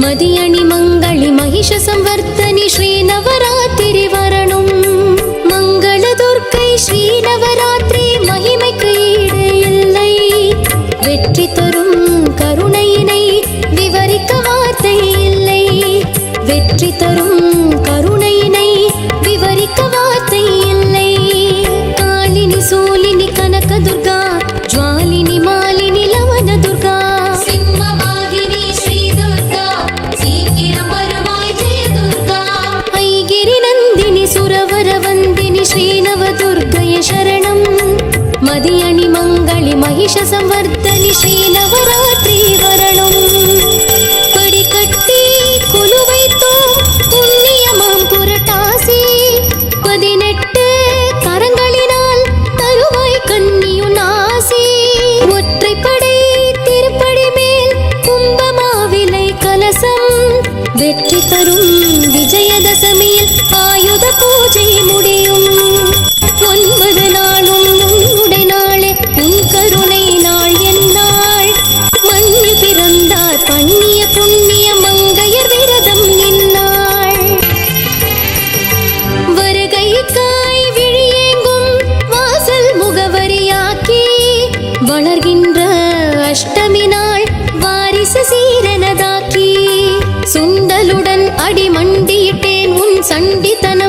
மதியணி மங்களி மகிஷ சம்வர்த்தனி ஸ்ரீ நவராத்திரி வரணும். மங்கள துர்க்கை ஸ்ரீ நவராத்திரி மகிமைக்கு ஈடு இல்லை. வெற்றி தரும் கருணையினை விவரிக்க வார்த்தை இல்லை. வெற்றி தரும் கருணையினை விவரிக்க வார்த்தை இல்லை. காளினி சூலினி கனக துர்கா ஜுவாலினி மாலினி லவன துர்கா சிம்மவாகினி ஸ்ரீ துர்கா சீக்கிரம் வருவாய் ஜெய துர்கா. ஐகிரி நந்தினி சுரவர வந்தினி ஸ்ரீ நவ துர்கய சரணம். மதியணி மங்களி மகிஷ சம்வர்த்தனி ஸ்ரீ நவராத்திரி வரணும். படிக்கட்டி குலு வைத்தோம் புண்ணியமாம் புரட்டாசி. 18 கரங்களினால் தருவாய் கன்னியுன் ஆசி. ஒற்றைப்படை திருப்படி மேல் கும்பமாவிலை கலசம். வெற்றி தரும் விஜயதசமியில் ஆயுத பூஜை முடியும். 9 நாளும் உன்னுடைய நாளே உன் கருணை நாள் என்னாள். மண்ணில் பிறந்தார் பண்ணிய புண்ணிய மங்கையர் விரதம் இந்நாள். வருகைக்காய் விழியேங்கும் வாசல் முகவரியாக்கி வளர்கின்ற அஷ்டமி நாள் வாரிசு சீரனதாக்கி. சுண்டலுடன் அடிமண்டியிட்டேன் உன் சண்டித்தனம்